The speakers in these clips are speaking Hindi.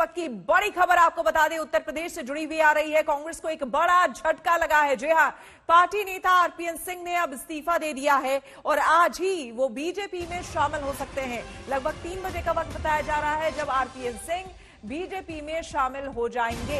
वक्त की बड़ी खबर आपको बता दें, उत्तर प्रदेश से जुड़ी हुई आ रही है। कांग्रेस को एक बड़ा झटका लगा है। जी हां, पार्टी नेता आरपीएन सिंह ने अब इस्तीफा दे दिया है और आज ही वो बीजेपी में शामिल हो सकते हैं। लगभग 3 बजे का वक्त बताया जा रहा है जब आरपीएन सिंह बीजेपी में शामिल हो जाएंगे।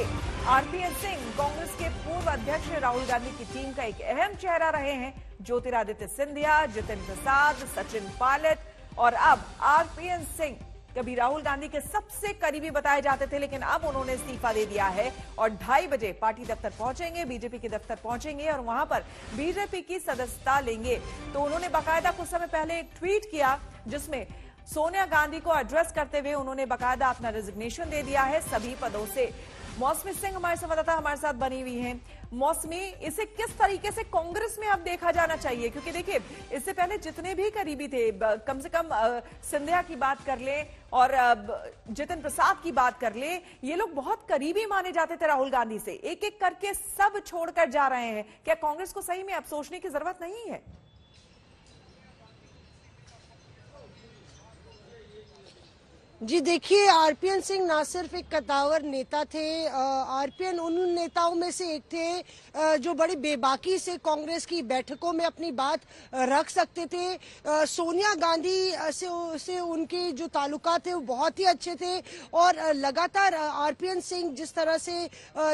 आरपीएन सिंह कांग्रेस के पूर्व अध्यक्ष राहुल गांधी की टीम का एक अहम चेहरा रहे हैं। ज्योतिरादित्य सिंधिया, जितिन प्रसाद, सचिन पायलट और अब आरपीएन सिंह कभी राहुल गांधी के सबसे करीबी बताए जाते थे, लेकिन अब उन्होंने इस्तीफा दे दिया है और 2:30 बजे पार्टी दफ्तर पहुंचेंगे, बीजेपी के दफ्तर पहुंचेंगे और वहां पर बीजेपी की सदस्यता लेंगे। तो उन्होंने बाकायदा कुछ समय पहले एक ट्वीट किया जिसमें सोनिया गांधी को एड्रेस करते हुए उन्होंने बाकायदा अपना रेजिग्नेशन दे दिया है सभी पदों से। मौसमी सिंह हमारे संवाददाता हमारे साथ बनी हुई हैं। मौसमी, इसे किस तरीके से कांग्रेस में अब देखा जाना चाहिए? क्योंकि देखिए, इससे पहले जितने भी करीबी थे, कम से कम सिंधिया की बात कर लें और जितिन प्रसाद की बात कर लें, ये लोग बहुत करीबी माने जाते थे राहुल गांधी से। एक एक करके सब छोड़कर जा रहे हैं। क्या कांग्रेस को सही में अब सोचने की जरूरत नहीं है? जी देखिए, आरपीएन सिंह ना सिर्फ एक कद्दावर नेता थे, आरपीएन उन नेताओं में से एक थे जो बड़ी बेबाकी से कांग्रेस की बैठकों में अपनी बात रख सकते थे। सोनिया गांधी से उनके जो ताल्लुकात थे वो बहुत ही अच्छे थे और लगातार आरपीएन सिंह जिस तरह से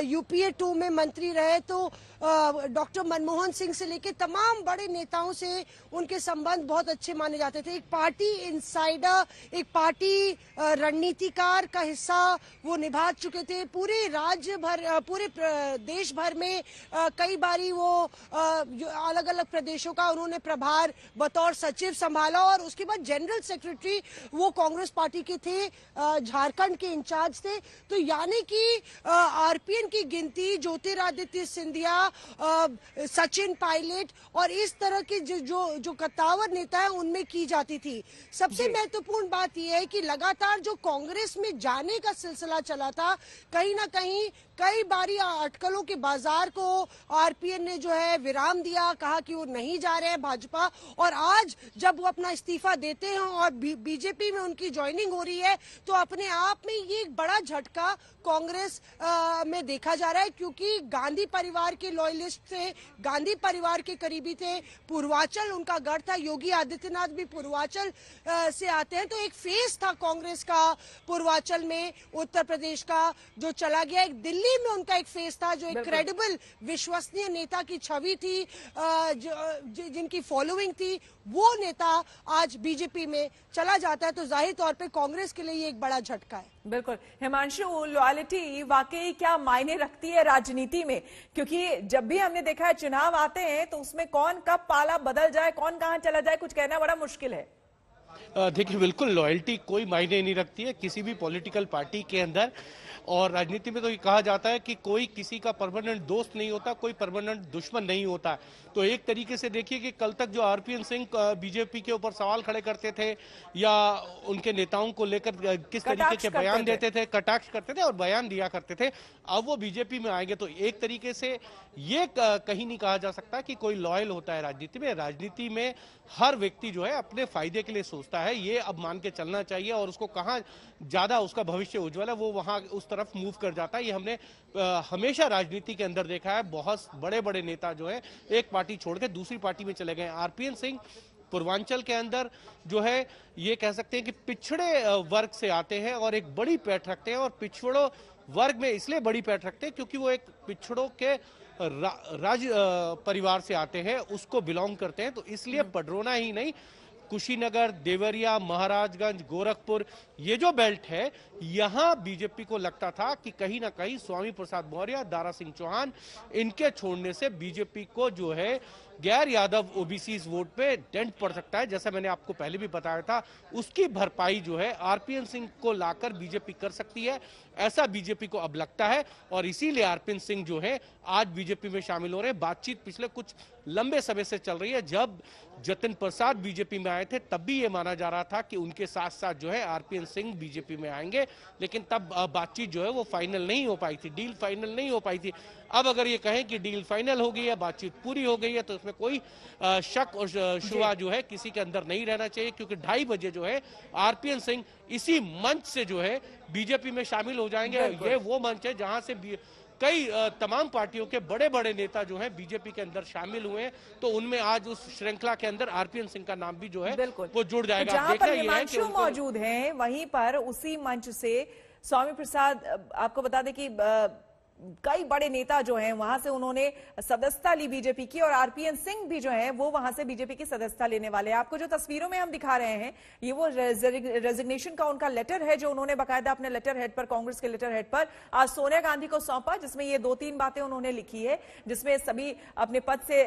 यूपीए 2 में मंत्री रहे, तो डॉक्टर मनमोहन सिंह से लेकर तमाम बड़े नेताओं से उनके संबंध बहुत अच्छे माने जाते थे। एक पार्टी इंसाइडर, एक पार्टी रणनीतिकार का हिस्सा वो निभा चुके थे। पूरे राज्य भर, पूरे देश भर में कई बारी वो अलग अलग प्रदेशों का उन्होंने प्रभार बतौर सचिव संभाला और उसके बाद जनरल सेक्रेटरी वो कांग्रेस पार्टी के थे, झारखंड के इंचार्ज थे। तो यानी कि आरपीएन की गिनती ज्योतिरादित्य सिंधिया, सचिन पायलट और इस तरह के जो कद्दावर नेता है उनमें की जाती थी। सबसे महत्वपूर्ण बात यह है कि लगातार जो कांग्रेस में जाने का सिलसिला चला था, कहीं ना कहीं कई बारी अटकलों के बाजार को आरपीएन ने जो है विराम दिया, कहा कि वो नहीं जा रहे हैं भाजपा। और आज जब वो अपना इस्तीफा देते हैं और बीजेपी में उनकी ज्वाइनिंग हो रही है, तो अपने आप में ये एक बड़ा झटका कांग्रेस में देखा जा रहा है, क्योंकि गांधी परिवार के लॉयलिस्ट थे, गांधी परिवार के करीबी थे, पूर्वांचल उनका गढ़ था, योगी आदित्यनाथ भी पूर्वांचल से आते हैं। तो एक फेस था कांग्रेस का पूर्वांचल में, उत्तर प्रदेश का जो चला गया। एक दिल्ली में उनका एक फेस था जो एक क्रेडिबल विश्वसनीय नेता की छवि थी, जिनकी फॉलोइंग थी, वो नेता आज बीजेपी में चला जाता है। तो जाहिर तौर पे कांग्रेस के लिए ये एक बड़ा झटका है। बिल्कुल हिमांशु, लॉयल्टी वाकई क्या मायने रखती है राजनीति में? क्योंकि जब भी हमने देखा है चुनाव आते हैं तो उसमें कौन कब पाला बदल जाए, कौन कहां चला जाए, कुछ कहना बड़ा मुश्किल है। देखिए, बिल्कुल लॉयल्टी कोई मायने नहीं रखती है किसी भी पॉलिटिकल पार्टी के अंदर। और राजनीति में तो ये कहा जाता है कि कोई किसी का परमानेंट दोस्त नहीं होता, कोई परमानेंट दुश्मन नहीं होता। तो एक तरीके से देखिए कि कल तक जो आरपीएन सिंह बीजेपी के ऊपर सवाल खड़े करते थे या उनके नेताओं को लेकर किस तरीके के बयान देते थे, कटाक्ष करते थे और बयान दिया करते थे, अब वो बीजेपी में आएंगे तो एक तरीके से ये कहीं नहीं कहा जा सकता कि कोई लॉयल होता है राजनीति में। राजनीति में हर व्यक्ति जो है अपने फायदे के लिए सोचता है, ये अब मान के चलना चाहिए और उसको कहाँ ज्यादा उसका भविष्य उज्ज्वल है वो वहां उस तरफ मूव कर जाता है। ये हमने हमेशा राजनीति के अंदर देखा है। बहुत बड़े बड़े नेता जो है एक पार्टी छोड़ के दूसरी पार्टी में चले गए। आरपीएन सिंह पूर्वांचल के अंदर जो है ये कह सकते हैं कि पिछड़े वर्ग से आते हैं और एक बड़ी पैठ रखते हैं, और पिछड़ों वर्ग में इसलिए बड़ी पैठ रखते हैं क्योंकि वो एक पिछड़ों के राज परिवार से आते हैं, उसको बिलोंग करते हैं। तो इसलिए पडरौना ही नहीं, कुशीनगर, देवरिया, महाराजगंज, गोरखपुर, ये जो बेल्ट है, यहां बीजेपी को लगता था कि कहीं ना कहीं स्वामी प्रसाद मौर्य, दारा सिंह चौहान, इनके छोड़ने से बीजेपी को जो है गैर यादव ओबीसी वोट पे डेंट पड़ सकता है। जैसा मैंने आपको पहले भी बताया था, उसकी भरपाई जो है आरपीएन सिंह को लाकर बीजेपी कर सकती है, ऐसा बीजेपी को अब लगता है। और इसीलिए आरपीएन सिंह जो है आज बीजेपी में शामिल हो रहे हैं। बातचीत पिछले कुछ लंबे समय से चल रही है। जब जतिन प्रसाद बीजेपी में आए थे तब भी ये माना जा रहा था कि उनके साथ साथ जो है आरपीएन सिंह बीजेपी में आएंगे, लेकिन तब बातचीत जो है वो फाइनल नहीं हो पाई थी, डील फाइनल नहीं हो पाई थी। अब अगर ये कहें कि डील फाइनल हो गई है, बातचीत पूरी हो गई है, तो उसमें कोई शक और शुबा जो है किसी के अंदर नहीं रहना चाहिए, क्योंकि 2:30 बजे जो है आरपीएन सिंह इसी मंच से जो है बीजेपी में शामिल हो जाएंगे। ये वो मंच है जहां से कई तमाम पार्टियों के बड़े बड़े नेता जो हैं बीजेपी के अंदर शामिल हुए हैं, तो उनमें आज उस श्रृंखला के अंदर आरपीएन सिंह का नाम भी जो है वो जुड़ जाएगा। जहां पर हिमांशु मौजूद हैं वहीं पर उसी मंच से स्वामी प्रसाद, आपको बता दें कि कई बड़े नेता जो हैं वहां से उन्होंने सदस्यता ली बीजेपी की, और आरपीएन सिंह भी जो है वो वहां से बीजेपी की सदस्यता लेने वाले हैं। आपको जो तस्वीरों में हम दिखा रहे हैं ये वो रेजिग्नेशन का उनका लेटर है जो उन्होंने बाकायदा अपने लेटर हेड पर, कांग्रेस के लेटर हेड पर आज सोनिया गांधी को सौंपा, जिसमें ये 2-3 बातें उन्होंने लिखी है, जिसमें सभी अपने पद से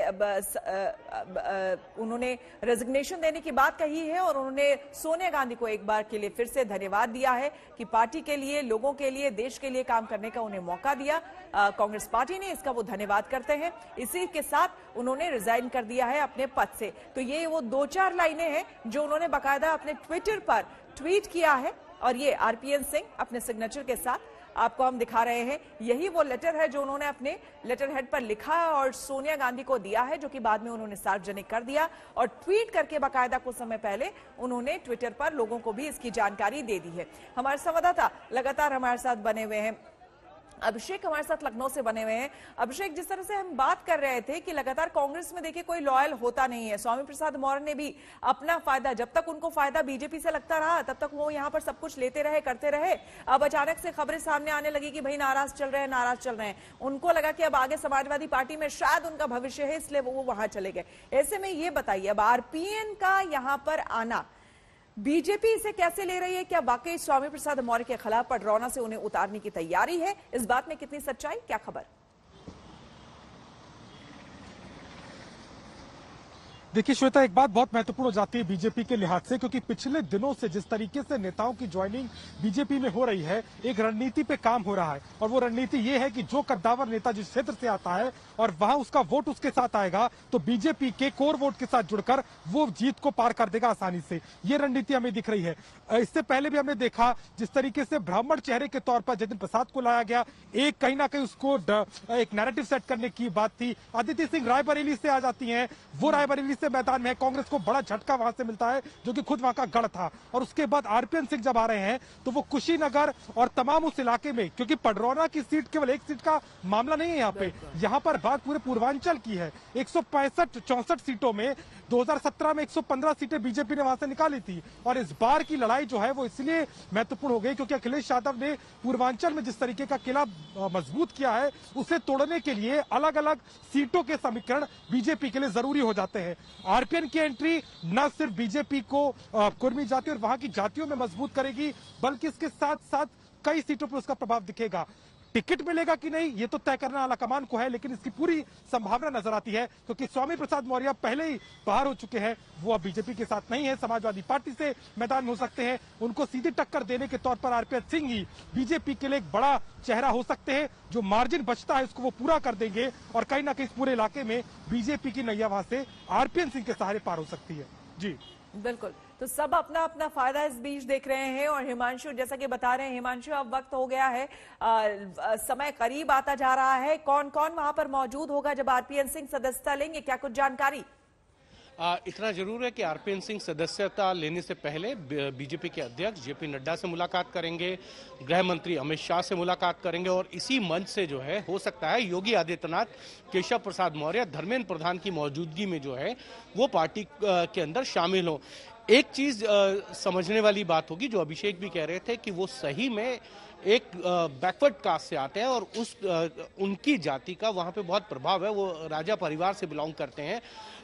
उन्होंने रेजिग्नेशन देने की बात कही है, और उन्होंने सोनिया गांधी को एक बार के लिए फिर से धन्यवाद दिया है कि पार्टी के लिए, लोगों के लिए, देश के लिए काम करने का उन्हें मौका दिया। कांग्रेस पार्टी ने इसका वो धन्यवाद करते हैं। इसी के साथ उन्होंने रिजाइन कर दिया है अपने पद से। तो ये वो 2-4 लाइनें हैं जो उन्होंने बाकायदा अपने ट्विटर पर ट्वीट किया है, और ये आरपीएन सिंह अपने सिग्नेचर के साथ आपको हम दिखा रहे हैं। यही वो लेटर है जो उन्होंने अपने लेटर हेड पर लिखा है और सोनिया गांधी को दिया है, जो कि बाद में उन्होंने सार्वजनिक कर दिया, और ट्वीट करके बाकायदा कुछ समय पहले उन्होंने ट्विटर पर लोगों को भी इसकी जानकारी दे दी है। हमारे संवाददाता लगातार हमारे साथ बने हुए हैं, अभिषेक हमारे साथ लखनऊ से बने हुए हैं। अभिषेक, जिस तरह से हम बात कर रहे थे कि लगातार कांग्रेस में देखिए कोई लॉयल होता नहीं है, स्वामी प्रसाद मौर्य ने भी अपना फायदा, जब तक उनको फायदा बीजेपी से लगता रहा तब तक वो यहां पर सब कुछ लेते रहे, करते रहे। अब अचानक से खबरें सामने आने लगी कि भाई नाराज चल रहे हैं, नाराज चल रहे हैं। उनको लगा कि अब आगे समाजवादी पार्टी में शायद उनका भविष्य है, इसलिए वो वहां चले गए। ऐसे में ये बताइए, अब आरपीएन का यहां पर आना बीजेपी इसे कैसे ले रही है? क्या वाकई स्वामी प्रसाद मौर्य के खिलाफ पडरौना से उन्हें उतारने की तैयारी है? इस बात में कितनी सच्चाई, क्या खबर? देखिए श्वेता, एक बात बहुत महत्वपूर्ण हो जाती है बीजेपी के लिहाज से, क्योंकि पिछले दिनों से जिस तरीके से नेताओं की ज्वाइनिंग बीजेपी में हो रही है, एक रणनीति पे काम हो रहा है, और वो रणनीति ये है कि जो कद्दावर नेता जिस क्षेत्र से आता है और वहां उसका वोट उसके साथ आएगा, तो बीजेपी के कोर वोट के साथ जुड़कर वो जीत को पार कर देगा आसानी से। ये रणनीति हमें दिख रही है। इससे पहले भी हमने देखा जिस तरीके से ब्राह्मण चेहरे के तौर पर जतिन प्रसाद को लाया गया, एक कहीं ना कहीं उसको एक नैरेटिव सेट करने की बात थी। अदिति सिंह रायबरेली से आ जाती है, वो रायबरेली मैदान में कांग्रेस को बड़ा झटका वहां से मिलता है, जो कि खुद वहां का गढ़ था। और उसके बाद आरपीएन सिंह जब आ रहे हैं तो वो कुशीनगर और तमाम उस इलाके में, क्योंकि पडरौना की सीट केवल एक सीट का मामला नहीं है यहाँ पर बात पूरे पूर्वांचल की है। 165-64 सीटों में 2017 में 115 सीटें बीजेपी ने वहां से निकाली थी, और इस बार की लड़ाई जो है वो इसलिए महत्वपूर्ण हो गई क्योंकि अखिलेश यादव ने पूर्वांचल में जिस तरीके का किला मजबूत किया है, उसे तोड़ने के लिए अलग अलग सीटों के समीकरण बीजेपी के लिए जरूरी हो जाते हैं। आरपीएन की एंट्री न सिर्फ बीजेपी को कुर्मी जाति और वहां की जातियों में मजबूत करेगी, बल्कि इसके साथ साथ कई सीटों पर उसका प्रभाव दिखेगा। टिकट मिलेगा कि नहीं ये तो तय करना आलाकमान को है, लेकिन इसकी पूरी संभावना नजर आती है, क्योंकि स्वामी प्रसाद मौर्य पहले ही बाहर हो चुके हैं। वो अब बीजेपी के साथ नहीं है, समाजवादी पार्टी से मैदान में हो सकते हैं। उनको सीधी टक्कर देने के तौर पर आरपीएन सिंह ही बीजेपी के लिए एक बड़ा चेहरा हो सकते हैं। जो मार्जिन बचता है उसको वो पूरा कर देंगे, और कहीं ना कहीं इस पूरे इलाके में बीजेपी की नैया वहां से आरपीएन सिंह के सहारे पार हो सकती है। जी बिल्कुल, तो सब अपना अपना फायदा इस बीच देख रहे हैं। और हिमांशु, जैसा कि बता रहे हैं हिमांशु, अब वक्त हो गया है, समय करीब आता जा रहा है। कौन कौन वहां पर मौजूद होगा जब आरपीएन सिंह सदस्यता लेंगे, क्या कुछ जानकारी? इतना जरूर है कि आरपीएन सिंह सदस्यता लेने से पहले बीजेपी के अध्यक्ष जेपी नड्डा से मुलाकात करेंगे, गृह मंत्री अमित शाह से मुलाकात करेंगे, और इसी मंच से जो है हो सकता है योगी आदित्यनाथ, केशव प्रसाद मौर्य, धर्मेंद्र प्रधान की मौजूदगी में जो है वो पार्टी के अंदर शामिल हो। एक चीज समझने वाली बात होगी, जो अभिषेक भी कह रहे थे, कि वो सही में एक बैकवर्ड कास्ट से आते हैं और उनकी जाति का वहां पे बहुत प्रभाव है। वो राजा परिवार से बिलोंग करते हैं।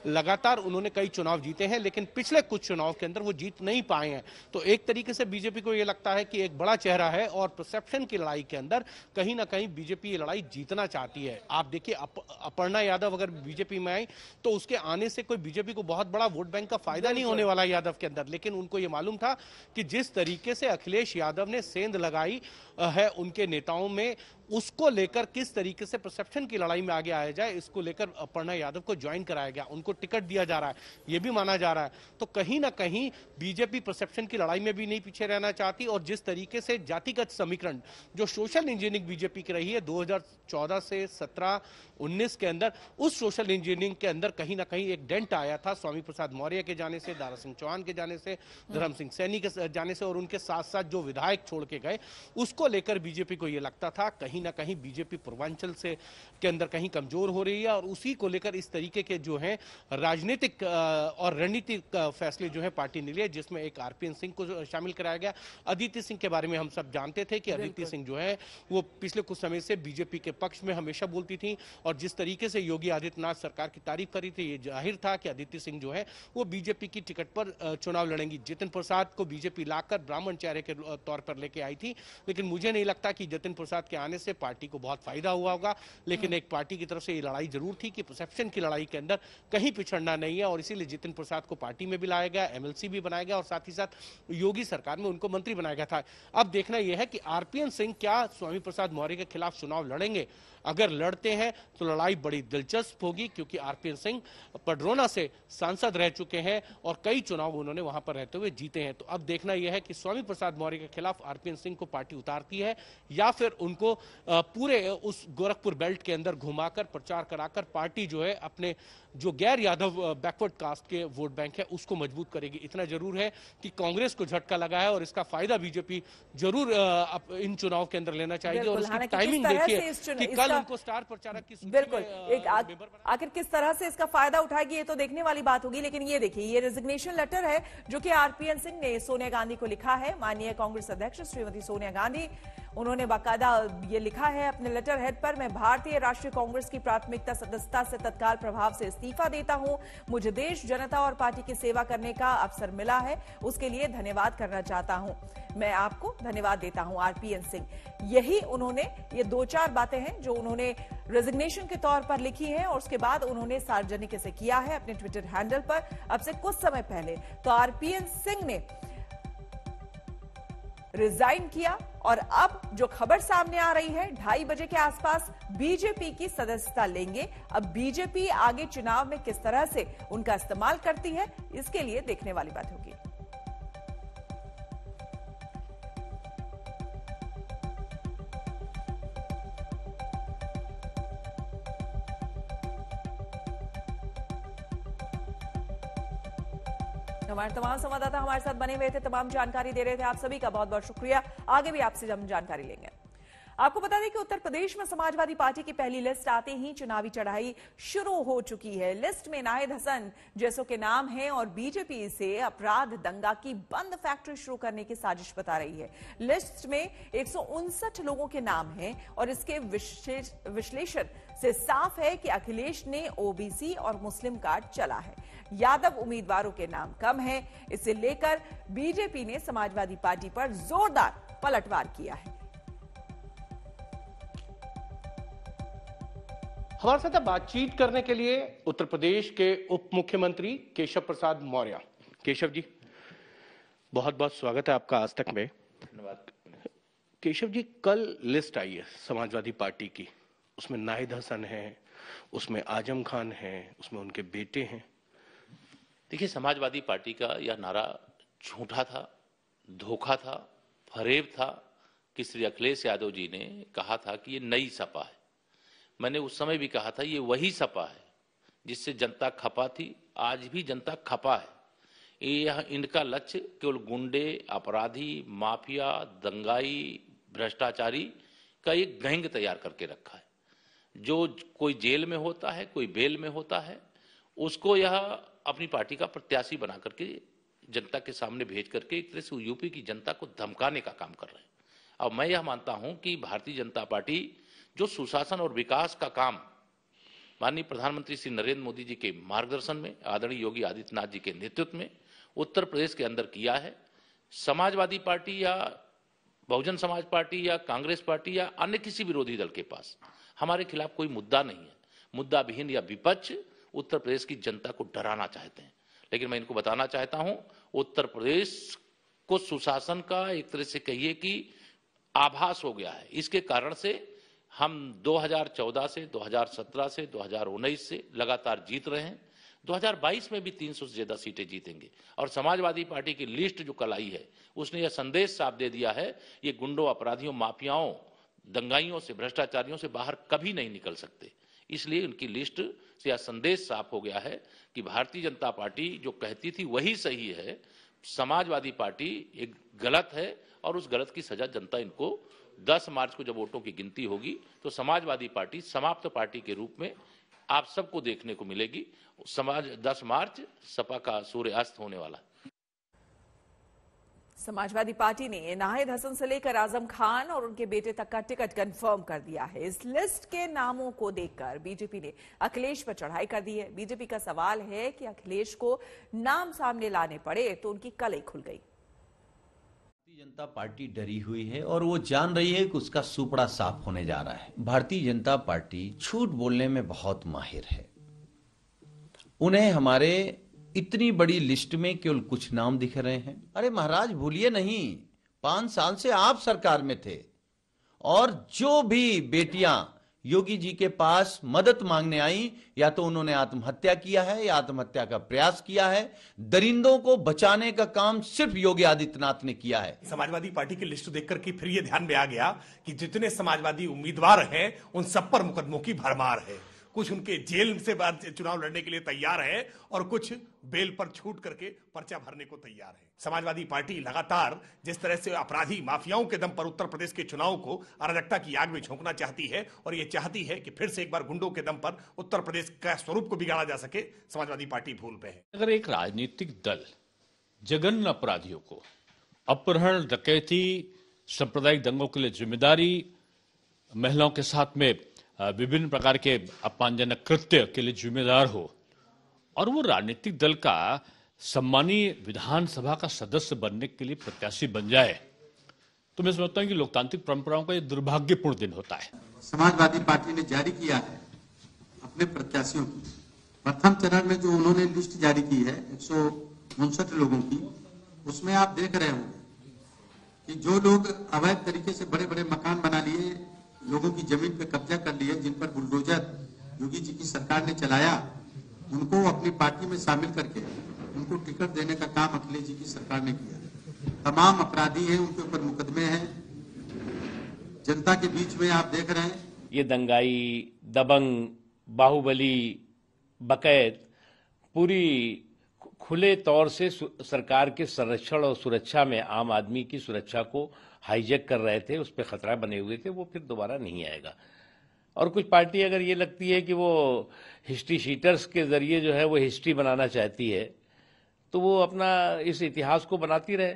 लगातार उन्होंने कई चुनाव जीते हैं, लेकिन पिछले कुछ चुनाव के अंदर वो जीत नहीं पाए हैं। तो एक तरीके से बीजेपी को ये लगता है कि एक बड़ा चेहरा है, और परसेप्शन की लड़ाई के अंदर कहीं ना कहीं बीजेपी ये लड़ाई जीतना चाहती है। आप देखिए, अपर्णा यादव अगर बीजेपी में आई तो उसके आने से कोई बीजेपी को बहुत बड़ा वोट बैंक का फायदा नहीं होने वाला यादव के अंदर, लेकिन उनको ये मालूम था कि जिस तरीके से अखिलेश यादव ने सेंध लगाई है उनके नेताओं में, उसको लेकर किस तरीके से परसेप्शन की लड़ाई में आगे आया जाए, इसको लेकर अपर्णा यादव को ज्वाइन कराया गया, उनको टिकट दिया जा रहा है, ये भी माना जा रहा है। तो कहीं ना कहीं बीजेपी परसेप्शन की लड़ाई में भी नहीं पीछे रहना चाहती, और जिस तरीके से जातिगत समीकरण जो सोशल इंजीनियरिंग बीजेपी की रही है 2014 से 17-19 के अंदर, उस सोशल इंजीनियरिंग के अंदर कहीं ना कहीं एक डेंट आया था स्वामी प्रसाद मौर्य के जाने से, दारा सिंह चौहान के जाने से, धर्म सिंह सैनी के जाने से, और उनके साथ साथ जो विधायक छोड़ के गए, उसको लेकर बीजेपी को यह लगता था कहीं ना कहीं बीजेपी पूर्वांचल से के अंदर कहीं कमजोर हो रही है, और उसी को लेकर इस तरीके के जो है राजनीतिक और रणनीतिक फैसले जो है पार्टी ने लिए, जिसमें एक आरपीएन सिंह को शामिल कराया गया। अदिति सिंह के बारे में हम सब जानते थे कि अदिति सिंह जो है वो पिछले कुछ समय से बीजेपी के पक्ष में हमेशा बोलती थी, और जिस तरीके से योगी आदित्यनाथ सरकार की तारीफ करी थी, ये जाहिर था कि अदिति सिंह जो है वो बीजेपी की टिकट पर चुनाव लड़ेंगी। जतिन प्रसाद को बीजेपी लाकर ब्राह्मण चेहरे के तौर पर लेके आई थी, लेकिन मुझे नहीं लगता कि जतिन प्रसाद के आने से पार्टी को बहुत फायदा हुआ होगा, लेकिन एक पार्टी की तरफ से ये लड़ाई जरूर थी कि परसेप्शन की लड़ाई के अंदर कहीं पिछड़ना नहीं है, और इसीलिए जतिन प्रसाद को पार्टी में भी लाया गया, एमएलसी भी बनाया गया, और साथ ही साथ योगी सरकार में उनको मंत्री बनाया गया था। अब देखना यह है कि आरपीएन सिंह क्या स्वामी प्रसाद मौर्य के खिलाफ चुनाव लड़ेंगे। अगर लड़ते हैं तो लड़ाई बड़ी दिलचस्प होगी, क्योंकि आरपीएन सिंह पडरौना से सांसद रह चुके हैं और कई चुनाव उन्होंने वहां पर रहते हुए जीते हैं। तो अब देखना यह है कि स्वामी प्रसाद मौर्य के खिलाफ आरपीएन सिंह को पार्टी उतारती है, या फिर उनको पूरे उस गोरखपुर बेल्ट के अंदर घुमाकर प्रचार कराकर पार्टी जो है अपने जो गैर यादव बैकवर्ड कास्ट के वोट बैंक है उसको मजबूत करेगी। इतना जरूर है कि कांग्रेस को झटका लगा है, और इसका फायदा बीजेपी जरूर इन चुनाव के अंदर लेना चाहिए। और उसकी टाइमिंग देखिए कि कल उनको स्टार प्रचारक की सूची बिल्कुल में आखिर किस तरह से इसका फायदा उठाएगी ये तो देखने वाली बात होगी। लेकिन ये देखिए, ये रेजिग्नेशन लेटर है जो कि आरपीएन सिंह ने सोनिया गांधी को लिखा है। माननीय कांग्रेस अध्यक्ष श्रीमती सोनिया गांधी, उन्होंने बाकायदा ये लिखा है अपने लेटर हेड पर, मैं भारतीय राष्ट्रीय कांग्रेस की प्राथमिकता सदस्यता से तत्काल प्रभाव से इस्तीफा देता हूं। मुझे देश, जनता और पार्टी की सेवा करने का अवसर मिला है, उसके लिए धन्यवाद करना चाहता हूं। मैं आपको धन्यवाद देता हूं आरपीएन सिंह। यही उन्होंने, ये 2-4 बातें हैं जो उन्होंने रेजिग्नेशन के तौर पर लिखी हैं, और उसके बाद उन्होंने सार्वजनिक इसे किया है अपने ट्विटर हैंडल पर अब से कुछ समय पहले। तो आरपीएन सिंह ने रिजाइन किया, और अब जो खबर सामने आ रही है 2:30 बजे के आसपास बीजेपी की सदस्यता लेंगे। अब बीजेपी आगे चुनाव में किस तरह से उनका इस्तेमाल करती है, इसके लिए देखने वाली बात होगी। हमारे तमाम संवाददाता हमारे साथ बने हुए थे, तमाम जानकारी दे रहे थे। आप सभी का बहुत बहुत शुक्रिया। आगे भी आपसे हम जानकारी लेंगे। आपको बता दें कि उत्तर प्रदेश में समाजवादी पार्टी की पहली लिस्ट आते ही चुनावी चढ़ाई शुरू हो चुकी है। लिस्ट में नाहिद हसन जैसों के नाम हैं, और बीजेपी से अपराध दंगा की बंद फैक्ट्री शुरू करने की साजिश बता रही है। लिस्ट में 159 लोगों के नाम हैं, और इसके विश्लेषण से साफ है कि अखिलेश ने ओबीसी और मुस्लिम कार्ड चला है। यादव उम्मीदवारों के नाम कम है, इसे लेकर बीजेपी ने समाजवादी पार्टी पर जोरदार पलटवार किया है। हमारे साथ बातचीत करने के लिए उत्तर प्रदेश के उप मुख्यमंत्री केशव प्रसाद मौर्य। केशव जी, बहुत बहुत स्वागत है आपका आज तक में। धन्यवाद। केशव जी, कल लिस्ट आई है समाजवादी पार्टी की, उसमें नाहिद हसन है, उसमें आजम खान है, उसमें उनके बेटे हैं। देखिए, समाजवादी पार्टी का यह नारा झूठा था, धोखा था, फरेब था कि श्री अखिलेश यादव जी ने कहा था कि ये नई सपा है। मैंने उस समय भी कहा था ये वही सपा है जिससे जनता खपा थी, आज भी जनता खपा है। यह इनका लक्ष्य केवल गुंडे, अपराधी, माफिया, दंगाई, भ्रष्टाचारी का एक गैंग तैयार करके रखा है। जो कोई जेल में होता है, कोई बेल में होता है, उसको यह अपनी पार्टी का प्रत्याशी बना करके जनता के सामने भेज करके एक तरह से यूपी की जनता को धमकाने का काम कर रहे हैं। अब मैं यह मानता हूं कि भारतीय जनता पार्टी जो सुशासन और विकास का काम माननीय प्रधानमंत्री श्री नरेंद्र मोदी जी के मार्गदर्शन में, आदरणीय योगी आदित्यनाथ जी के नेतृत्व में उत्तर प्रदेश के अंदर किया है, समाजवादी पार्टी या बहुजन समाज पार्टी या कांग्रेस पार्टी या अन्य किसी विरोधी दल के पास हमारे खिलाफ कोई मुद्दा नहीं है। मुद्दा विहीन या विपक्ष उत्तर प्रदेश की जनता को डराना चाहते हैं, लेकिन मैं इनको बताना चाहता हूं, उत्तर प्रदेश को सुशासन का एक तरह से कहिए कि आभास हो गया है। इसके कारण से हम 2014 से 2017 से 2019 से लगातार जीत रहे हैं। 2022 में भी 300 से ज्यादा सीटें जीतेंगे। और समाजवादी पार्टी की लिस्ट जो कल आई है उसने यह संदेश साफ दे दिया है, ये गुंडों, अपराधियों, माफियाओं, दंगाइयों से, भ्रष्टाचारियों से बाहर कभी नहीं निकल सकते। इसलिए उनकी लिस्ट से यह संदेश साफ हो गया है कि भारतीय जनता पार्टी जो कहती थी वही सही है, समाजवादी पार्टी एक गलत है और उस गलत की सजा जनता इनको 10 मार्च को जब वोटों की गिनती होगी तो समाजवादी पार्टी समाप्त पार्टी के रूप में आप सबको देखने को मिलेगी। 10 मार्च सपा का सूर्यास्त होने वाला है। समाजवादी पार्टी ने नाहिद हसन से लेकर आजम खान और उनके बेटे तक का टिकट कंफर्म कर दिया है। इस लिस्ट के नामों को देखकर बीजेपी ने अखिलेश पर चढ़ाई कर दी है। बीजेपी का सवाल है कि अखिलेश को नाम सामने लाने पड़े तो उनकी कलई खुल गई। भारतीय जनता पार्टी डरी हुई है और वो जान रही है कि उसका सुपड़ा साफ होने जा रहा है। भारतीय जनता पार्टी झूठ बोलने में बहुत माहिर है। उन्हें हमारे इतनी बड़ी लिस्ट में केवल कुछ नाम दिख रहे हैं। अरे महाराज भूलिए नहीं, 5 साल से आप सरकार में थे और जो भी बेटियां योगी जी के पास मदद मांगने आई, या तो उन्होंने आत्महत्या किया है या आत्महत्या का प्रयास किया है। दरिंदों को बचाने का काम सिर्फ योगी आदित्यनाथ ने किया है। समाजवादी पार्टी की लिस्ट देखकर के फिर ये ध्यान में आ गया कि जितने समाजवादी उम्मीदवार हैं उन सब पर मुकदमों की भरमार है। कुछ उनके जेल से बाद चुनाव लड़ने के लिए तैयार है और कुछ बेल पर छूट करके पर्चा भरने को तैयार है। समाजवादी पार्टी लगातार जिस तरह से अपराधी माफियाओं के दम पर उत्तर प्रदेश के चुनाव को अराजकता की आग में झोंकना चाहती है और ये चाहती है कि फिर से एक बार गुंडों के दम पर उत्तर प्रदेश का स्वरूप को बिगाड़ा जा सके, समाजवादी पार्टी भूल पे है। अगर एक राजनीतिक दल जघन्य अपराधियों को अपहरण, डकैती, सांप्रदायिक दंगों के लिए जिम्मेदारी, महिलाओं के साथ में विभिन्न प्रकार के अपमानजनक कृत्य के लिए जिम्मेदार हो और वो राजनीतिक दल का सम्मानीय विधानसभा का सदस्य बनने के लिए प्रत्याशी बन जाए, तो मैं समझता हूं कि लोकतांत्रिक परंपराओं का ये दुर्भाग्यपूर्ण दिन होता है। समाजवादी पार्टी ने जारी किया है अपने प्रत्याशियों की। प्रथम चरण में जो उन्होंने लिस्ट जारी की है 159 लोगों की, उसमें आप देख रहे होंगे कि जो लोग अवैध तरीके से बड़े बड़े मकान बना लिए, लोगों की जमीन पे कब्जा कर लिए, जिन पर बुलडोजर योगी जी की सरकार ने चलाया, उनको अपनी पार्टी में शामिल करके उनको टिकट देने का काम अखिलेश जी की सरकार ने किया। तमाम अपराधी हैं, उनके ऊपर मुकदमे हैं। जनता के बीच में आप देख रहे हैं ये दंगाई, दबंग, बाहुबली, बकैत पूरी खुले तौर से सरकार के संरक्षण और सुरक्षा में आम आदमी की सुरक्षा को हाईजैक कर रहे थे, उस पर खतरा बने हुए थे। वो फिर दोबारा नहीं आएगा। और कुछ पार्टी अगर ये लगती है कि वो हिस्ट्री शीटर्स के जरिए जो है वो हिस्ट्री बनाना चाहती है, तो वो अपना इस इतिहास को बनाती रहे।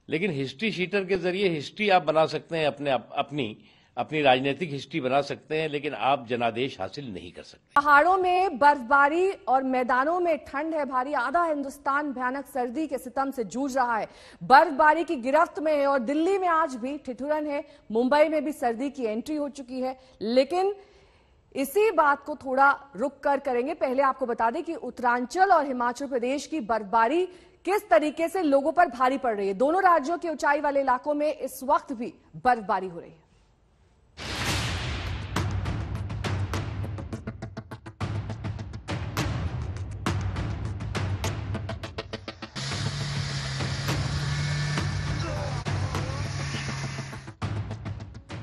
लेकिन हिस्ट्री शीटर के जरिए हिस्ट्री आप बना सकते हैं, अपनी राजनीतिक हिस्ट्री बना सकते हैं, लेकिन आप जनादेश हासिल नहीं कर सकते। पहाड़ों में बर्फबारी और मैदानों में ठंड है भारी। आधा हिंदुस्तान भयानक सर्दी के सितम से जूझ रहा है, बर्फबारी की गिरफ्त में है और दिल्ली में आज भी ठिठुरन है। मुंबई में भी सर्दी की एंट्री हो चुकी है। लेकिन इसी बात को थोड़ा रुक कर करेंगे। पहले आपको बता दें कि उत्तरांचल और हिमाचल प्रदेश की बर्फबारी किस तरीके से लोगों पर भारी पड़ रही है। दोनों राज्यों के ऊंचाई वाले इलाकों में इस वक्त भी बर्फबारी हो रही है।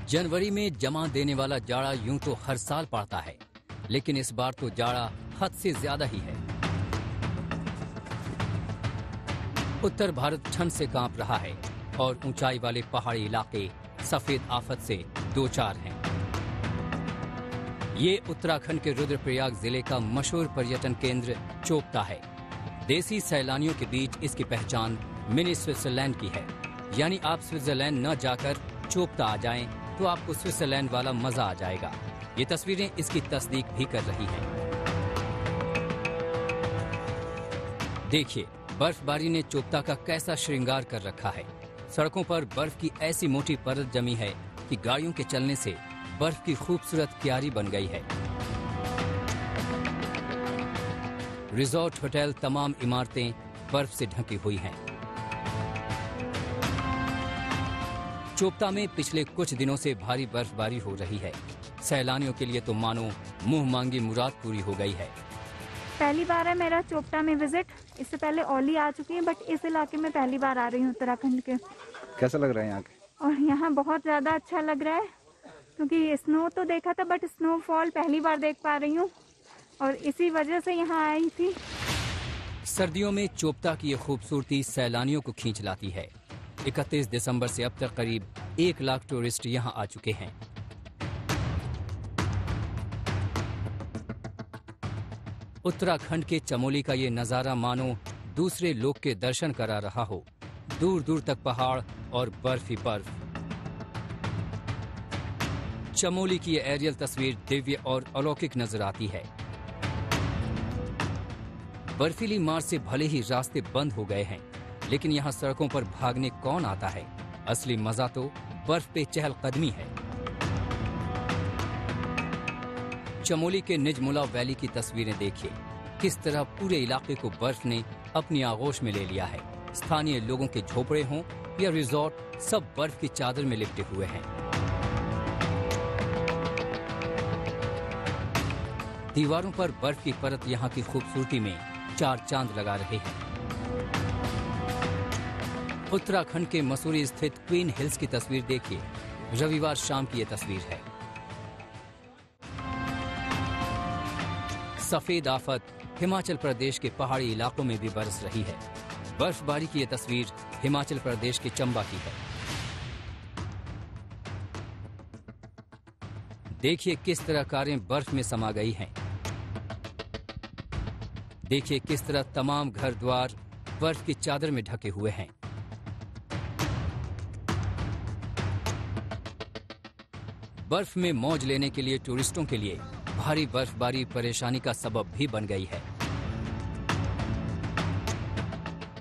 जनवरी में जमा देने वाला जाड़ा यूं तो हर साल पड़ता है, लेकिन इस बार तो जाड़ा हद से ज्यादा ही है। उत्तर भारत ठंड से कांप रहा है और ऊंचाई वाले पहाड़ी इलाके सफेद आफत से दो चार हैं। ये उत्तराखंड के रुद्रप्रयाग जिले का मशहूर पर्यटन केंद्र चोपता है। देसी सैलानियों के बीच इसकी पहचान मिनी स्विट्जरलैंड की है। यानी आप स्विट्जरलैंड न जाकर चोपता आ जाएं तो आपको स्विट्जरलैंड वाला मजा आ जाएगा। ये तस्वीरें इसकी तस्दीक भी कर रही हैं। देखिए बर्फबारी ने चोपता का कैसा श्रृंगार कर रखा है। सड़कों पर बर्फ की ऐसी मोटी परत जमी है कि गाड़ियों के चलने से बर्फ की खूबसूरत क्यारी बन गई है। रिजॉर्ट, होटल, तमाम इमारतें बर्फ से ढकी हुई हैं। चोपता में पिछले कुछ दिनों से भारी बर्फबारी हो रही है। सैलानियों के लिए तो मानो मुंह मांगी मुराद पूरी हो गई है। पहली बार है मेरा चोपता में विजिट। इससे पहले औली आ चुकी है, बट इस इलाके में पहली बार आ रही हूँ उत्तराखंड के। कैसा लग रहा है यहाँ के? और यहाँ बहुत ज्यादा अच्छा लग रहा है, क्योंकि स्नो तो देखा था बट स्नोफॉल पहली बार देख पा रही हूँ और इसी वजह से यहाँ आई थी। सर्दियों में चोपता की ये खूबसूरती सैलानियों को खींच लाती है। 31 दिसंबर से अब तक करीब 1 लाख टूरिस्ट यहाँ आ चुके हैं। उत्तराखंड के चमोली का ये नजारा मानो दूसरे लोक के दर्शन करा रहा हो। दूर दूर तक पहाड़ और बर्फ ही बर्फ। चमोली की ये एरियल तस्वीर दिव्य और अलौकिक नजर आती है। बर्फीली मार्च से भले ही रास्ते बंद हो गए हैं, लेकिन यहाँ सड़कों पर भागने कौन आता है? असली मजा तो बर्फ पे चहलकदमी है। चमोली के निजमुला वैली की तस्वीरें देखिए। किस तरह पूरे इलाके को बर्फ ने अपनी आगोश में ले लिया है। स्थानीय लोगों के झोपड़े हों या रिजॉर्ट, सब बर्फ की चादर में लिपटे हुए हैं। दीवारों पर बर्फ की परत यहाँ की खूबसूरती में 4 चांद लगा रहे हैं। उत्तराखंड के मसूरी स्थित क्वीन हिल्स की तस्वीर देखिए। रविवार शाम की ये तस्वीर है। सफेद आफत हिमाचल प्रदेश के पहाड़ी इलाकों में भी बरस रही है। बर्फबारी की ये तस्वीर हिमाचल प्रदेश के चंबा की है। देखिए किस तरह कारें बर्फ में समा गई हैं। देखिए किस तरह तमाम घर द्वार बर्फ की चादर में ढके हुए हैं। बर्फ में मौज लेने के लिए टूरिस्टों के लिए भारी बर्फबारी परेशानी का सबब भी बन गई है।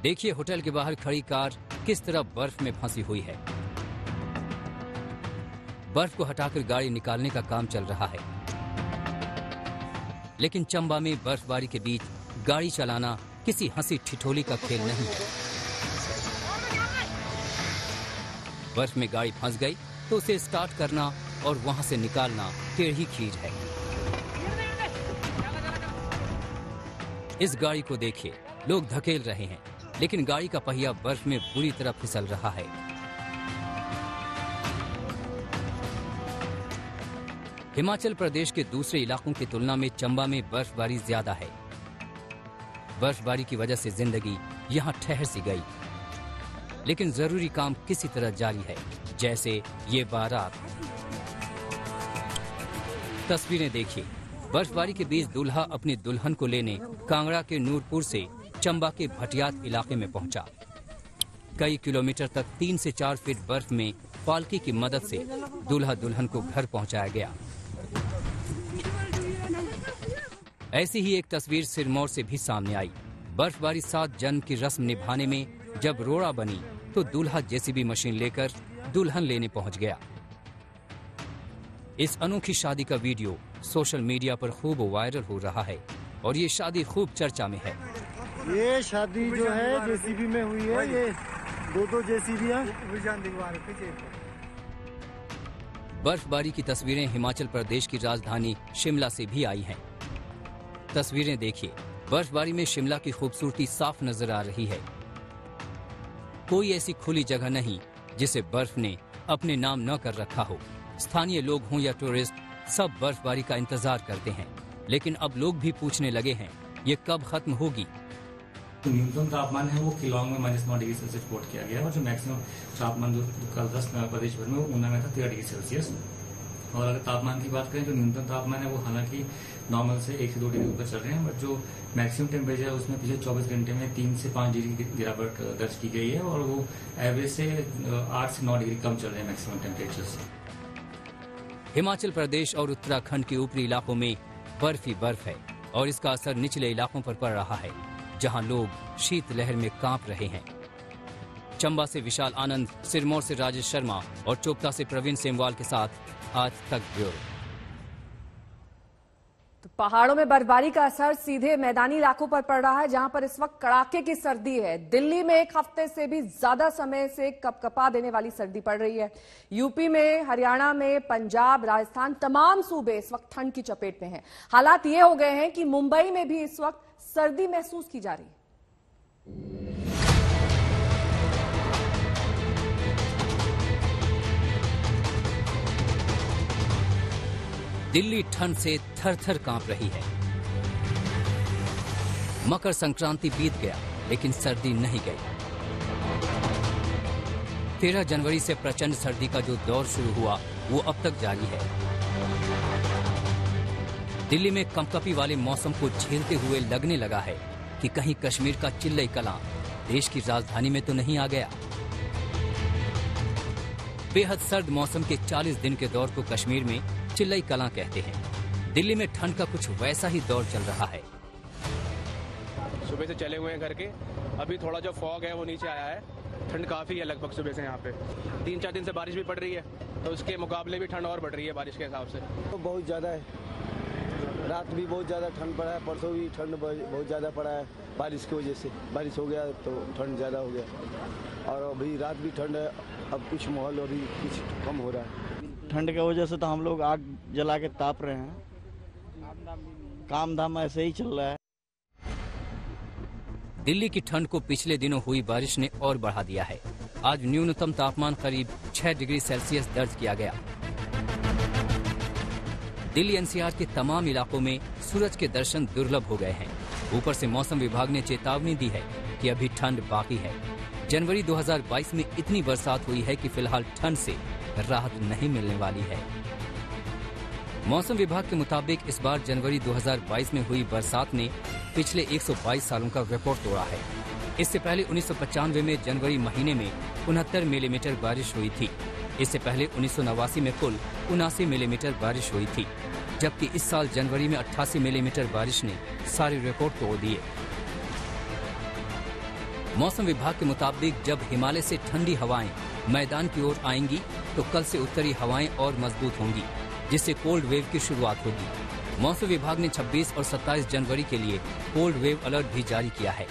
देखिए होटल के बाहर खड़ी कार किस तरह बर्फ में फंसी हुई है। बर्फ को हटाकर गाड़ी निकालने का काम चल रहा है, लेकिन चंबा में बर्फबारी के बीच गाड़ी चलाना किसी हंसी ठिठोली का खेल नहीं है। बर्फ में गाड़ी फंस गई तो उसे स्टार्ट करना और वहां से निकालना टेढ़ी खीर है। इस गाड़ी को देखिए, लोग धकेल रहे हैं, लेकिन गाड़ी का पहिया बर्फ में बुरी तरह फिसल रहा है। हिमाचल प्रदेश के दूसरे इलाकों की तुलना में चंबा में बर्फबारी ज्यादा है। बर्फबारी की वजह से जिंदगी यहाँ ठहर सी गई, लेकिन जरूरी काम किसी तरह जारी है, जैसे ये बारात। तस्वीरें देखिए। बर्फबारी के बीच दूल्हा अपनी दुल्हन को लेने कांगड़ा के नूरपुर से चंबा के भटियात इलाके में पहुंचा। कई किलोमीटर तक 3 से 4 फीट बर्फ में पालकी की मदद से दूल्हा दुल्हन को घर पहुंचाया गया। ऐसी ही एक तस्वीर सिरमौर से भी सामने आई। बर्फबारी साथ जन्म की रस्म निभाने में जब रोड़ा बनी तो दूल्हा जेसीबी मशीन लेकर दुल्हन लेने पहुंच गया। इस अनोखी शादी का वीडियो सोशल मीडिया पर खूब वायरल हो रहा है और ये शादी खूब चर्चा में है। ये शादी जो है जेसीबी में हुई है। ये 2 जेसीबीयां। बर्फबारी की तस्वीरें हिमाचल प्रदेश की राजधानी शिमला से भी आई हैं। तस्वीरें देखिए। बर्फबारी में शिमला की खूबसूरती साफ नजर आ रही है। कोई ऐसी खुली जगह नहीं जिसे बर्फ ने अपने नाम न कर रखा हो। स्थानीय लोग हों या टूरिस्ट, सब बर्फबारी का इंतजार करते हैं, लेकिन अब लोग भी पूछने लगे हैं ये कब खत्म होगी। न्यूनतम तापमान है वो किलोंग में -9 डिग्री सेल्सियस रिपोर्ट किया गया और जो मैक्सिमम तापमान जो कल 10 प्रदेश भर में वो ऊना में था 13 डिग्री सेल्सियस। और अगर तापमान की बात करें तो न्यूनतम तापमान है वो हालांकि नॉर्मल से 1 से 2 डिग्री ऊपर चल रहे हैं, बट जो मैक्सिमम टेम्परेचर है उसमें पिछले 24 घंटे में 3 से 5 डिग्री की गिरावट दर्ज की गई है और वो एवरेज से 8 से 9 डिग्री कम चल रहे हैं मैक्सिमम टेम्परेचर से। हिमाचल प्रदेश और उत्तराखंड के ऊपरी इलाकों में बर्फ ही बर्फ है और इसका असर निचले इलाकों पर पड़ रहा है, जहां लोग शीतलहर में कांप रहे हैं। चंबा से विशाल आनंद, सिरमौर से राजेश शर्मा और चोपता से प्रवीण सेमवाल के साथ आज तक ब्यूरो। तो पहाड़ों में बर्फबारी का असर सीधे मैदानी इलाकों पर पड़ रहा है, जहां पर इस वक्त कड़ाके की सर्दी है। दिल्ली में एक हफ्ते से भी ज्यादा समय से कपकपा देने वाली सर्दी पड़ रही है। यूपी में, हरियाणा में, पंजाब, राजस्थान, तमाम सूबे इस वक्त ठंड की चपेट में हैं। हालात ये हो गए हैं कि मुंबई में भी इस वक्त सर्दी महसूस की जा रही है। दिल्ली ठंड से थर-थर कांप रही है। मकर संक्रांति बीत गया, लेकिन सर्दी नहीं गई। 13 जनवरी से प्रचंड सर्दी का जो दौर शुरू हुआ, वो अब तक जारी है। दिल्ली में कंपकपी वाले मौसम को झेलते हुए लगने लगा है कि कहीं कश्मीर का चिल्लई कलां देश की राजधानी में तो नहीं आ गया। बेहद सर्द मौसम के 40 दिन के दौर को कश्मीर में चिल्लई कलां कहते हैं। दिल्ली में ठंड का कुछ वैसा ही दौर चल रहा है। सुबह से चले हुए हैं घर के, अभी थोड़ा जो फॉग है वो नीचे आया है। ठंड काफी है लगभग सुबह से यहाँ पे। 3-4 दिन से बारिश भी पड़ रही है, तो उसके मुकाबले भी ठंड और बढ़ रही है बारिश के हिसाब से। तो बहुत ज़्यादा है, रात भी बहुत ज़्यादा ठंड पड़ा है, परसों भी ठंड बहुत ज़्यादा पड़ा है बारिश की वजह से। बारिश हो गया तो ठंड ज़्यादा हो गया, और अभी रात भी ठंड है। अब कुछ माहौल अभी कुछ कम हो रहा है। ठंड की वजह से तो हम लोग आग जला के ताप रहे हैं। काम धाम ऐसे ही चल रहा है। दिल्ली की ठंड को पिछले दिनों हुई बारिश ने और बढ़ा दिया है। आज न्यूनतम तापमान करीब 6 डिग्री सेल्सियस दर्ज किया गया। दिल्ली एनसीआर के तमाम इलाकों में सूरज के दर्शन दुर्लभ हो गए हैं। ऊपर से मौसम विभाग ने चेतावनी दी है कि अभी ठंड बाकी है। जनवरी 2022 में इतनी बरसात हुई है कि फिलहाल ठंड से राहत नहीं मिलने वाली है। मौसम विभाग के मुताबिक इस बार जनवरी 2022 में हुई बरसात ने पिछले 122 सालों का रिकॉर्ड तोड़ा है। इससे पहले 1995 में जनवरी महीने में 69 मिलीमीटर बारिश हुई थी। इससे पहले 1989 में कुल 79 मिलीमीटर बारिश हुई थी, जबकि इस साल जनवरी में 88 मिलीमीटर बारिश ने सारे रिकॉर्ड तोड़ दिए। मौसम विभाग के मुताबिक जब हिमालय से ठंडी हवाएं मैदान की ओर आएंगी, तो कल से उत्तरी हवाएं और मजबूत होंगी, जिससे कोल्ड वेव की शुरुआत होगी। मौसम विभाग ने 26 और 27 जनवरी के लिए कोल्ड वेव अलर्ट भी जारी किया है।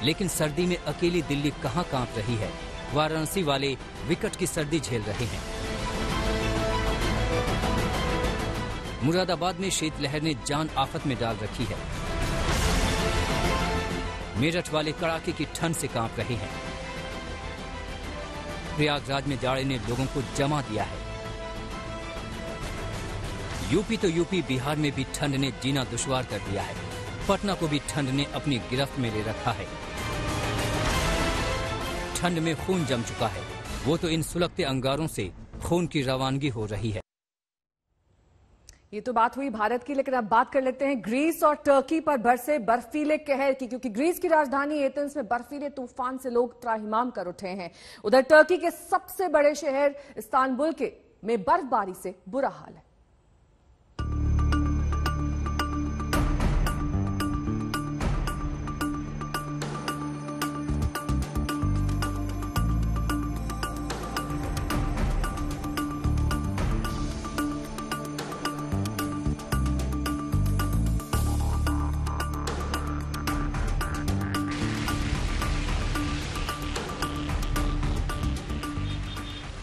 लेकिन सर्दी में अकेली दिल्ली कहां कांप रही है। वाराणसी वाले विकट की सर्दी झेल रहे हैं। मुरादाबाद में शीतलहर ने जान आफत में डाल रखी है। मेरठ वाले कड़ाके की ठंड से कांप रहे हैं। प्रयागराज में जाड़े ने लोगों को जमा दिया है। यूपी तो यूपी, बिहार में भी ठंड ने जीना दुश्वार कर दिया है। पटना को भी ठंड ने अपनी गिरफ्त में ले रखा है। ठंड में खून जम चुका है, वो तो इन सुलगते अंगारों से खून की रवानगी हो रही है। ये तो बात हुई भारत की, लेकिन अब बात कर लेते हैं ग्रीस और टर्की पर बरसे बर्फीले कहर की, क्योंकि ग्रीस की राजधानी एथेंस में बर्फीले तूफान से लोग त्राहिमाम कर उठे हैं। उधर टर्की के सबसे बड़े शहर इस्तांबुल में बर्फबारी से बुरा हाल है।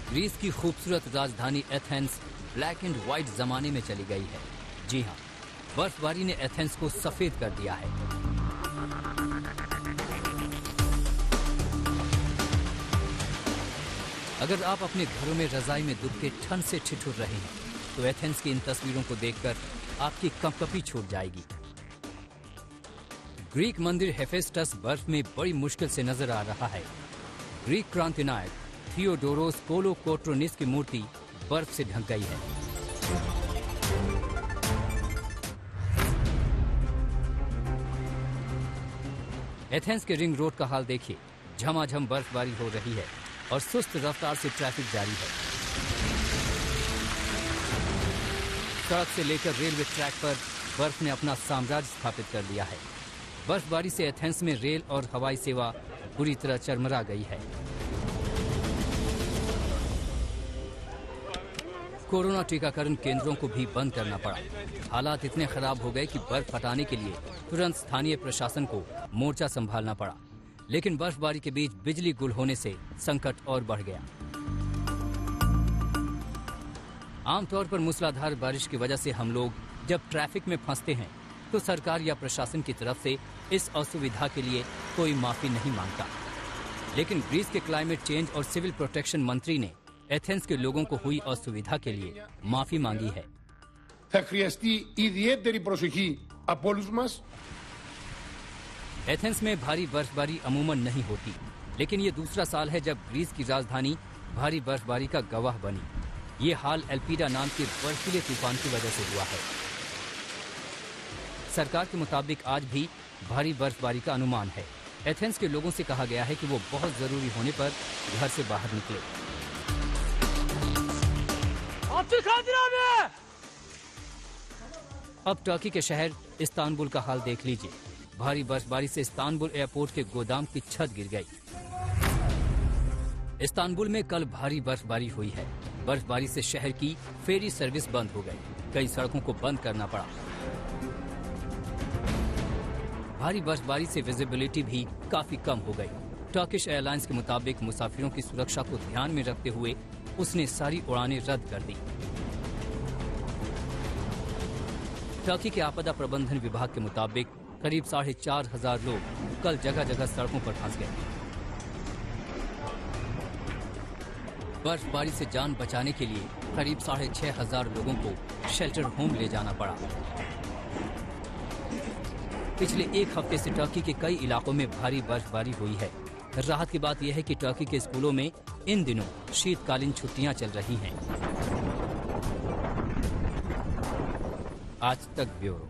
ग्रीस की खूबसूरत राजधानी एथेंस ब्लैक एंड व्हाइट जमाने में चली गई है। जी हां, बर्फबारी ने एथेंस को सफेद कर दिया है। अगर आप अपने घरों में रजाई में दुब के ठंड से ठिठुर रहे हैं, तो एथेंस की इन तस्वीरों को देखकर आपकी कंपकपी छूट जाएगी। ग्रीक मंदिर हेफेस्टस बर्फ में बड़ी मुश्किल से नजर आ रहा है। ग्रीक क्रांति नायक थियोडोरोस कोलोकोट्रोनिस की मूर्ति बर्फ से ढक गई है। एथेंस के रिंग रोड का हाल देखिए। झमाझम बर्फबारी हो रही है और सुस्त रफ्तार से ट्रैफिक जारी है। सड़क से लेकर रेलवे ट्रैक पर बर्फ ने अपना साम्राज्य स्थापित कर लिया है। बर्फबारी से एथेंस में रेल और हवाई सेवा बुरी तरह चरमरा गई है। कोरोना टीकाकरण केंद्रों को भी बंद करना पड़ा। हालात इतने खराब हो गए कि बर्फ हटाने के लिए तुरंत स्थानीय प्रशासन को मोर्चा संभालना पड़ा। लेकिन बर्फबारी के बीच बिजली गुल होने से संकट और बढ़ गया। आमतौर पर मूसलाधार बारिश की वजह से हम लोग जब ट्रैफिक में फंसते हैं तो सरकार या प्रशासन की तरफ से इस असुविधा के लिए कोई माफी नहीं मांगता। लेकिन ग्रीस के क्लाइमेट चेंज और सिविल प्रोटेक्शन मंत्री ने एथेंस के लोगों को हुई असुविधा के लिए माफी मांगी है। एथेंस में भारी बर्फबारी अमूमन नहीं होती, लेकिन ये दूसरा साल है जब ग्रीस की राजधानी भारी बर्फबारी का गवाह बनी। ये हाल एल्पीडा नाम के बर्फीले तूफान की वजह से हुआ है। सरकार के मुताबिक आज भी भारी बर्फबारी का अनुमान है। एथेंस के लोगों से कहा गया है कि वो बहुत जरूरी होने पर घर से बाहर निकले। अब टर्की के शहर इस्तांबुल का हाल देख लीजिए। भारी बर्फबारी से इस्तांबुल एयरपोर्ट के गोदाम की छत गिर गई। इस्तांबुल में कल भारी बर्फबारी हुई है। बर्फबारी से शहर की फेरी सर्विस बंद हो गई। कई सड़कों को बंद करना पड़ा। भारी बर्फबारी से विजिबिलिटी भी काफी कम हो गई। टर्किश एयरलाइंस के मुताबिक मुसाफिरों की सुरक्षा को ध्यान में रखते हुए उसने सारी उड़ानें रद्द कर दी। टर्की के आपदा प्रबंधन विभाग के मुताबिक करीब 4,500 लोग कल जगह जगह सड़कों पर फंस गए। बर्फबारी से जान बचाने के लिए करीब 6,500 लोगों को शेल्टर होम ले जाना पड़ा। पिछले एक हफ्ते से टर्की के कई इलाकों में भारी बर्फबारी हुई है। राहत की बात यह है कि टर्की के स्कूलों में इन दिनों शीतकालीन छुट्टियां चल रही हैं। आज तक ब्यूरो।